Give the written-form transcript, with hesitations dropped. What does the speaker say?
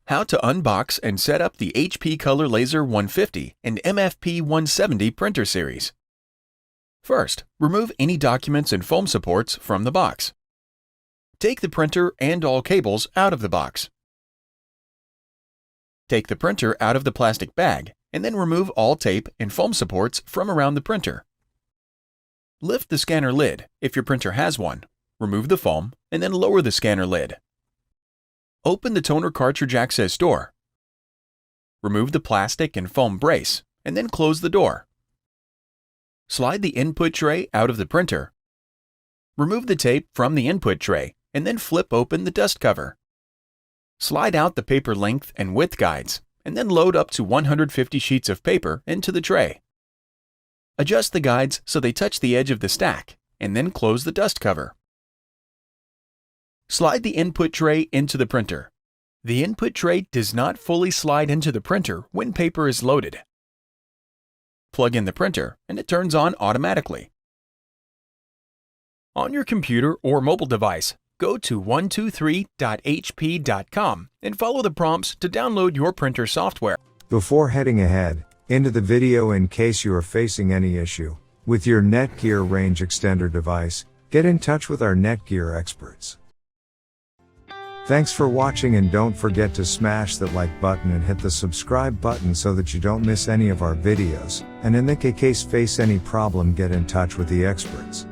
How to unbox and set up the HP Color Laser 150 and MFP 170 printer series. First, remove any documents and foam supports from the box. Take the printer and all cables out of the box. Take the printer out of the plastic bag and then remove all tape and foam supports from around the printer. Lift the scanner lid, if your printer has one, remove the foam, and then lower the scanner lid. Open the toner cartridge access door. Remove the plastic and foam brace, and then close the door. Slide the input tray out of the printer. Remove the tape from the input tray, and then flip open the dust cover. Slide out the paper length and width guides, and then load up to 150 sheets of paper into the tray. Adjust the guides so they touch the edge of the stack, and then close the dust cover. Slide the input tray into the printer. The input tray does not fully slide into the printer when paper is loaded. Plug in the printer, and it turns on automatically. On your computer or mobile device, go to 123.hp.com and follow the prompts to download your printer software. Before heading ahead into the video, in case you are facing any issue with your Netgear range extender device, get in touch with our Netgear experts. Thanks for watching, and don't forget to smash that like button and hit the subscribe button so that you don't miss any of our videos, and in the case face any problem, get in touch with the experts.